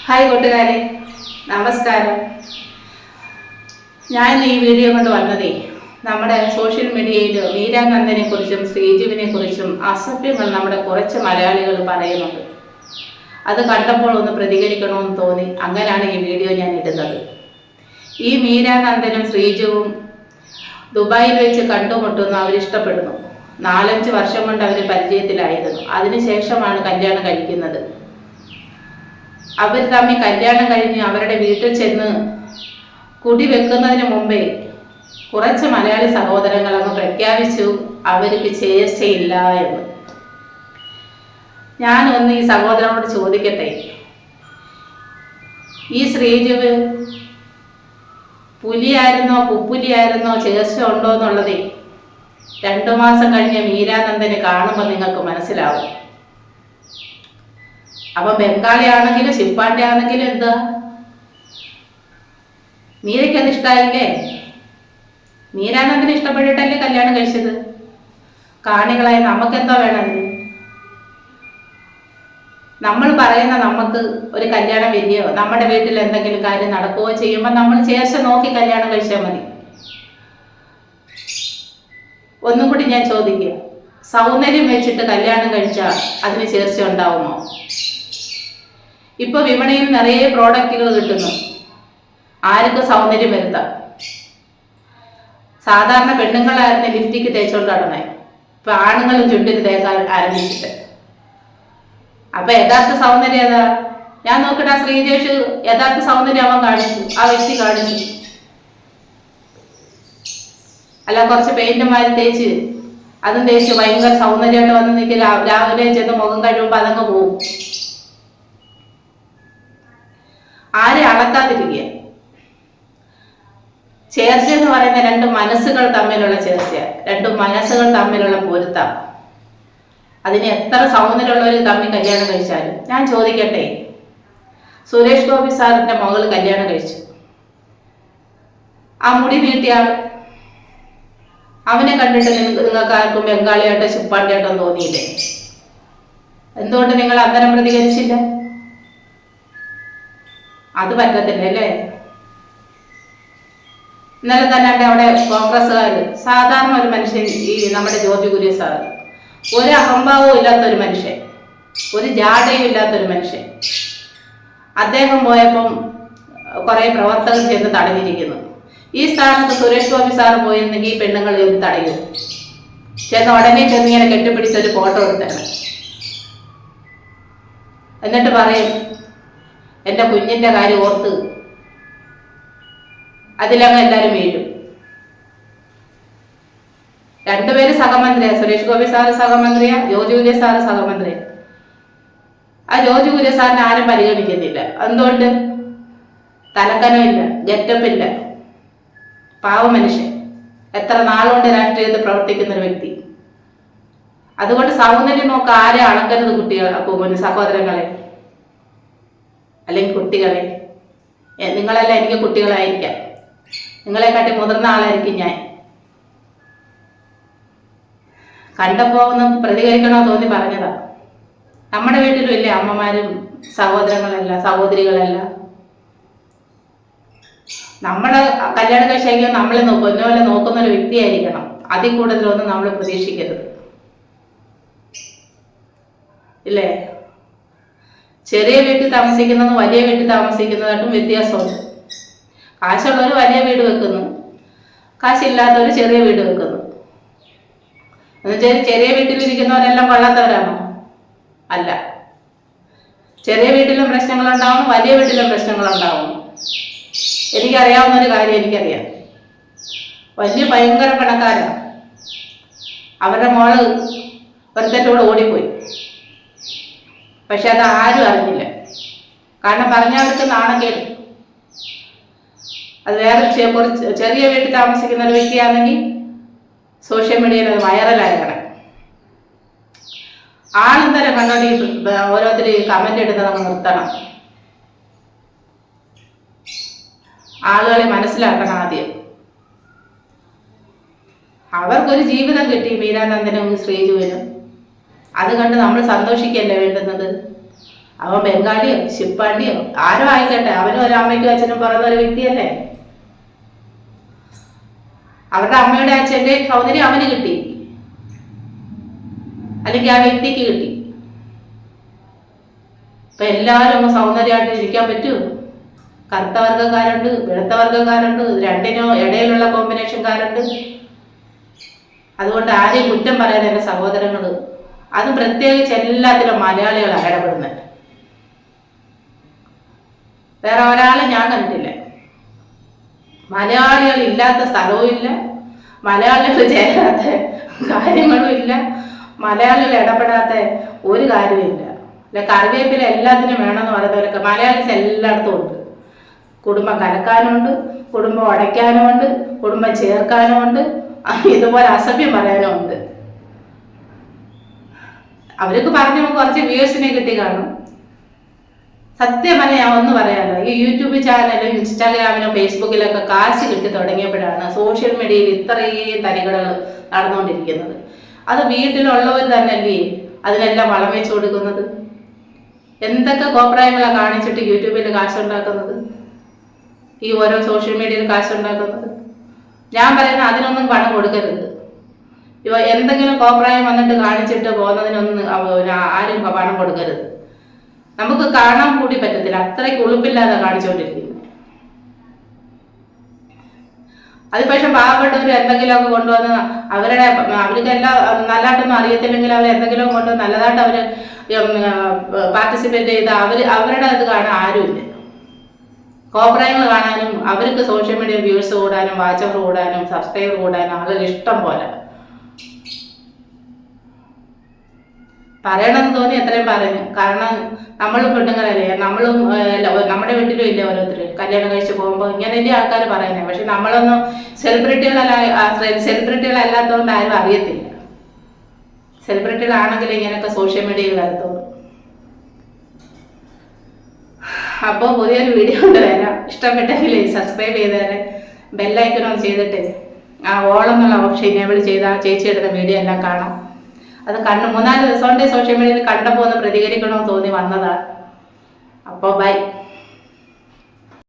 Hi കൂട്ടുകാരെ, നമസ്കാരം. ഞാൻ ഈ വീഡിയോ കൊണ്ട് വന്നതേ നമ്മുടെ സോഷ്യൽ മീഡിയയിൽ മീരാനന്ദനെ കുറിച്ചും ശ്രീജുവിനെ കുറിച്ചും അസഭ്യങ്ങൾ നമ്മുടെ കുറച്ച് മലയാളികൾ പറയുന്നുണ്ട്. അത് കണ്ടപ്പോൾ ഒന്ന് പ്രതികരിക്കണമെന്ന് തോന്നി. അങ്ങനെയാണ് ഈ വീഡിയോ ഞാൻ ഇടുന്നത്. ഈ മീരാനന്ദനും ശ്രീജുവും ദുബായിൽ വെച്ച് കണ്ടുമുട്ടുന്നു. അവരിഷ്ടപ്പെടുന്നു. 4-5 വർഷം കൊണ്ട് അവർ പരിചയത്തിലായിരുന്നു. അതിനുശേഷമാണ് കല്യാണം കഴിക്കുന്നത്. അവർ തമ്മിൽ കല്യാണം കഴിഞ്ഞ് അവരുടെ വീട്ടിൽ ചെന്ന് കുടി വെക്കുന്നതിന് മുമ്പേ കുറച്ച് മലയാളി സഹോദരങ്ങൾ അങ്ങ് പ്രഖ്യാപിച്ചു അവർക്ക് ചേർച്ചയില്ല എന്ന്. ഞാനൊന്ന് ഈ സഹോദരനോട് ചോദിക്കട്ടെ, ഈ ശ്രീജുവ് പുലിയായിരുന്നോ പുപ്പുലിയായിരുന്നോ ചേർച്ച ഉണ്ടോ എന്നുള്ളതേ 2 മാസം കഴിഞ്ഞ മീരാനന്ദനെ കാണുമ്പോൾ നിങ്ങൾക്ക് മനസ്സിലാവും. അപ്പൊ ബംഗാളി ആണെങ്കിലും ശിപ്പാണ്ടി ആണെങ്കിലും എന്താ, മീരയ്ക്കത് ഇഷ്ടമായില്ലേ? മീരാനന്ദന് ഇഷ്ടപ്പെട്ടിട്ടല്ലേ കല്യാണം കഴിച്ചത്. കാണികളായി നമുക്കെന്തോ വേണത്? നമ്മൾ പറയുന്ന നമുക്ക് ഒരു കല്യാണം വരികയോ നമ്മുടെ വീട്ടിൽ എന്തെങ്കിലും കാര്യം നടക്കുകയോ ചെയ്യുമ്പോൾ നമ്മൾ ചേർച്ച നോക്കി കല്യാണം കഴിച്ചാൽ മതി. ഒന്നും കൂടി ഞാൻ ചോദിക്കുക, സൗന്ദര്യം വെച്ചിട്ട് കല്യാണം കഴിച്ചാൽ അതിന് ചേർച്ച ഉണ്ടാവുമോ? ഇപ്പൊ വിപണിയിൽ നിറയെ പ്രോഡക്റ്റുകൾ കിട്ടുന്നു. ആർക്കും സൗന്ദര്യം വരുത്താം. സാധാരണ പെണ്ണുങ്ങളായിരുന്നു ലിപ്സ്റ്റിക്ക് തേച്ചോണ്ട് നടന്നേ. ഇപ്പൊ ആണുങ്ങളും ചുണ്ടിന് തേക്കാൻ ആരംഭിച്ചിട്ട്. അപ്പൊ യഥാർത്ഥ സൗന്ദര്യം ഏതാ? ഞാൻ നോക്കട്ടെ, ശ്രീജേഷ് യഥാർത്ഥ സൗന്ദര്യം അവൻ കാണിച്ചു, ആ വ്യക്തി കാണിച്ചു. അല്ല കുറച്ച് പെയിന്റുമാര് തേച്ച് അതും തേച്ച് ഭയങ്കര സൗന്ദര്യമായിട്ട് വന്ന് നിൽക്കുക. രാവിലെ ചെന്ന് മുഖം കഴിയുമ്പോ അതങ്ങ് പോകും. ആരെ അളക്കാതിരിക്കുക. ചേർച്ച എന്ന് പറയുന്ന 2 മനസ്സുകൾ തമ്മിലുള്ള ചേർച്ച, 2 മനസ്സുകൾ തമ്മിലുള്ള പൊരുത്തം. അതിന് എത്ര സൗന്ദര്യമുള്ളവർ തമ്മിൽ കല്യാണം കഴിച്ചാലും. ഞാൻ ചോദിക്കട്ടെ, സുരേഷ് ഗോപി സാറിന്റെ മകൾ കല്യാണം കഴിച്ചു. ആ മുടി നീട്ടിയ ആൾ, അവനെ കണ്ടിട്ട് നിങ്ങൾക്ക് ആർക്കും ബംഗാളിയായിട്ടോ ശിപ്പാണ്ടിയായിട്ടോ തോന്നിയില്ലേ? എന്തുകൊണ്ട് നിങ്ങൾ അന്നേരം പ്രതികരിച്ചില്ല? അത് പറ്റത്തില്ല അല്ലേ? ഇന്നലെ തന്നെ അവിടെ കോൺഗ്രസ്സുകാർ, സാധാരണ ഒരു മനുഷ്യൻ, ഈ നമ്മുടെ ജോർജ് കുര്യൻ സാർ, ഒരു അഹംഭാവവും ഇല്ലാത്തൊരു മനുഷ്യൻ, ഒരു ജാടയും ഇല്ലാത്തൊരു മനുഷ്യൻ, അദ്ദേഹം പോയപ്പം കുറെ പ്രവർത്തകർ ചെന്ന് തടഞ്ഞിരിക്കുന്നു. ഈ സ്ഥാനത്ത് സുരേഷ് ഗോപി സാർ പോയിരുന്നെങ്കിൽ ഈ പെണ്ണുങ്ങൾ ചെന്ന് തടയും. ചെന്ന് ഉടനെ ചെന്ന് ഇങ്ങനെ കെട്ടിപ്പിടിച്ചൊരു ഫോട്ടോ എടുത്താണ്. എന്നിട്ട് പറയും, എൻ്റെ കുഞ്ഞിൻ്റെ കാര്യം ഓർത്ത്. അതിലങ്ങ് എല്ലാവരും വീഴും. 2 പേര് സഹമന്ത്രിയാ. സുരേഷ് ഗോപി സാറ് സഹമന്ത്രിയാ, ജോർജ് കുര്യൻ സാറ് സഹമന്ത്രിയാ. ആ ജോർജ് കുര്യൻ സാറിനെ ആരും പരിഗണിക്കുന്നില്ല. എന്തുകൊണ്ട്? തലക്കനമില്ല, ഗെറ്റപ്പില്ല, പാവ മനുഷ്യൻ, എത്ര നാളുകൊണ്ട് രാഷ്ട്രീയത്തിൽ പ്രവർത്തിക്കുന്ന ഒരു വ്യക്തി. അതുകൊണ്ട് സൗന്ദര്യം നോക്ക ആരെ അളക്കരുത് കുട്ടികൾ, സഹോദരങ്ങളെ അല്ലെങ്കിൽ കുട്ടികളെ. നിങ്ങളെല്ലാം എനിക്ക് കുട്ടികളായിരിക്കാം, നിങ്ങളെക്കാട്ടി മുതിർന്ന ആളായിരിക്കും ഞാൻ. കണ്ടപ്പോ ഒന്ന് പ്രതികരിക്കണോ തോന്നി പറഞ്ഞതാ. നമ്മുടെ വീട്ടിലും ഇല്ലേ അമ്മമാരും സഹോദരങ്ങളല്ല, സഹോദരികളല്ല. നമ്മളെ കല്യാണം കഴിച്ചാൽ നമ്മളെ പൊന്നുപോലെ നോക്കുന്ന ഒരു വ്യക്തിയായിരിക്കണം. അതിൽ കൂടുതലൊന്നും നമ്മൾ പ്രതീക്ഷിക്കരുത്, ഇല്ലേ? ചെറിയ വീട്ടിൽ താമസിക്കുന്നതും വലിയ വീട്ടിൽ താമസിക്കുന്നതായിട്ടും വ്യത്യാസമുണ്ട്. കാശുള്ളവർ വലിയ വീട് വെക്കുന്നു, കാശില്ലാത്തവർ ചെറിയ വീട് വെക്കുന്നു. എന്നുവെച്ചാൽ ചെറിയ വീട്ടിലിരിക്കുന്നവരെല്ലാം കൊള്ളാത്തവരാണോ? അല്ല. ചെറിയ വീട്ടിലും പ്രശ്നങ്ങളുണ്ടാവും, വലിയ വീട്ടിലും പ്രശ്നങ്ങളുണ്ടാവും. എനിക്കറിയാവുന്ന ഒരു കാര്യം എനിക്കറിയാം. വലിയ ഭയങ്കര പണക്കാരാണ്. അവരുടെ മോള് ഒരുത്തൻ്റെ കൂടെ ഓടിപ്പോയി. പക്ഷെ അത് ആരും അറിഞ്ഞില്ല. കാരണം പറഞ്ഞവർക്ക് നാണക്കേട്. അത് വേറെ ചെറിയ വീട്ടിൽ താമസിക്കുന്ന ഒരു വ്യക്തിയാണെങ്കിൽ സോഷ്യൽ മീഡിയയിൽ അത് വൈറലായാണ്. ആണെന്തരം കണ്ടോണ്ട് ഓരോരുത്തർ കമന്റ് ഇടുന്നത് നമ്മൾ നിർത്തണം. ആളുകളെ മനസ്സിലാക്കണം ആദ്യം. അവർക്കൊരു ജീവിതം കിട്ടി, മീരാനന്ദനും ശ്രീജുവിനും. അത് കണ്ട് നമ്മൾ സന്തോഷിക്കല്ലേ വേണ്ടുന്നത്. അവൻ ബംഗാളിയോ ശിപ്പാണ്ടിയോ ആരോ ആയിക്കട്ടെ, അവനും ഒരു അമ്മയ്ക്കും അച്ഛനും പറയുന്ന ഒരു വ്യക്തിയല്ലേ. അവരുടെ അമ്മയുടെ അച്ഛൻ്റെ സൗന്ദര്യം അവന് കിട്ടി, അല്ലെങ്കിൽ ആ വ്യക്തിക്ക് കിട്ടി. ഇപ്പൊ എല്ലാവരും ഒന്ന് സൗന്ദര്യമായിട്ട് ഇരിക്കാൻ പറ്റുമോ? കറുത്ത വർഗ്ഗക്കാരുണ്ട്, വെളുത്ത വർഗ്ഗക്കാരുണ്ട്, രണ്ടിനോ ഇടയിലുള്ള കോമ്പിനേഷൻകാരുണ്ട്. അതുകൊണ്ട് ആരെയും കുറ്റം പറയാൻ എൻ്റെ സഹോദരങ്ങൾ, അതും പ്രത്യേകിച്ച് എല്ലാത്തിലും മലയാളികളാണ് ഇടപെടുന്നത്. വേറെ ഒരാളെ ഞാൻ കണ്ടില്ല. മലയാളികൾ ഇല്ലാത്ത സ്ഥലവും ഇല്ല, മലയാളികൾ ചേരാത്ത കാര്യങ്ങളും ഇല്ല, മലയാളികൾ ഇടപെടാത്ത ഒരു കാര്യവും ഇല്ല. അല്ല, കറിവേപ്പില എല്ലാത്തിനും വേണമെന്ന് പറയുന്നവരൊക്കെ മലയാളീസ് എല്ലായിടത്തും ഉണ്ട്. കുടുംബം കലക്കാനുമുണ്ട്, കുടുംബം ഉടയ്ക്കാനുമുണ്ട്, കുടുംബം ചേർക്കാനുമുണ്ട്, ഇതുപോലെ അസഭ്യം പറയാനും ഉണ്ട്. അവർക്ക് പറഞ്ഞു കുറച്ച് വ്യൂസിനെ കിട്ടി കാണും. സത്യം പറഞ്ഞാൽ ഞാൻ ഒന്ന് പറയാമല്ലോ, ഈ യൂട്യൂബ് ചാനലും ഇൻസ്റ്റാഗ്രാമിലും ഫേസ്ബുക്കിലൊക്കെ കാശ് കിട്ടി തുടങ്ങിയപ്പോഴാണ് സോഷ്യൽ മീഡിയയിൽ ഇത്രയും തരികടകൾ നടന്നുകൊണ്ടിരിക്കുന്നത്. അത് വീട്ടിലുള്ളവർ തന്നെയല്ലേ അതിനെല്ലാം വളം വെച്ച് കൊടുക്കുന്നത്. എന്തൊക്കെ കോപ്രായങ്ങളാണ് കാണിച്ചിട്ട് യൂട്യൂബിൽ കാശുണ്ടാക്കുന്നത്, ഈ ഓരോ സോഷ്യൽ മീഡിയയിൽ കാശുണ്ടാക്കുന്നത്. ഞാൻ പറയുന്നത് അതിനൊന്നും പണം കൊടുക്കരുത്. ഇവ എന്തെങ്കിലും കോപ്രായം വന്നിട്ട് കാണിച്ചിട്ട് പോകുന്നതിനൊന്നും ആരും പണം കൊടുക്കരുത്. നമുക്ക് കാണാൻ കൂടി പറ്റത്തില്ല, അത്രയ്ക്ക് ഉളുപ്പില്ലാതെ കാണിച്ചുകൊണ്ടിരിക്കുന്നത്. അത് പക്ഷെ പാവപ്പെട്ടവർ എന്തെങ്കിലുമൊക്കെ കൊണ്ടുവന്ന് അവർക്കെല്ലാം നല്ലതായിട്ടൊന്നും അറിയത്തില്ലെങ്കിൽ അവർ എന്തെങ്കിലും കൊണ്ടുവന്ന് നല്ലതായിട്ട് അവർ പാർട്ടിസിപ്പേറ്റ് ചെയ്ത് അവരുടെ അത് കാണാൻ ആരുമില്ല. കോപ്രായങ്ങൾ കാണാനും അവർക്ക് സോഷ്യൽ മീഡിയ വ്യൂസ് കൂടാനും വാച്ചവർ കൂടാനും സബ്സ്ക്രൈബർ കൂടാനും ആളുകൾ ഇഷ്ടം പോലെ. പറയണമെന്ന് തോന്നി എത്രയും പറഞ്ഞു. കാരണം നമ്മളും പെണ്ണുങ്ങളല്ലേ, നമ്മളും നമ്മുടെ വീട്ടിലും ഇല്ലേ ഓരോരുത്തർ കല്യാണം കഴിച്ച് പോകുമ്പോൾ ഇങ്ങനെയല്ലേ ആൾക്കാർ പറയുന്നത്. പക്ഷെ നമ്മളൊന്നും സെലിബ്രിറ്റികളല്ലാത്തതുകൊണ്ട് ആരും അറിയത്തില്ല. സെലിബ്രിറ്റികളാണെങ്കിൽ ഇങ്ങനെയൊക്കെ സോഷ്യൽ മീഡിയയിൽ വരത്തുള്ളൂ. അപ്പോൾ പുതിയൊരു വീഡിയോ കൊണ്ട് വരാം. ഇഷ്ടപ്പെട്ടെങ്കിൽ സബ്സ്ക്രൈബ് ചെയ്തേരെ, ബെല്ലൈക്കനൊന്ന് ചെയ്തിട്ട് ആ ഓളെന്നുള്ള ഓപ്ഷൻ എനേബിൾ ചെയ്ത് ആ ചേച്ചി എടുത്ത വീഡിയോ എല്ലാം കാണാം. അത് 3-4 ദിവസം കൊണ്ട് സോഷ്യൽ മീഡിയയിൽ കണ്ടപ്പോൾ ഒന്ന് പ്രതികരിക്കണമെന്ന് തോന്നി വന്നതാണ്. അപ്പോൾ ബൈ.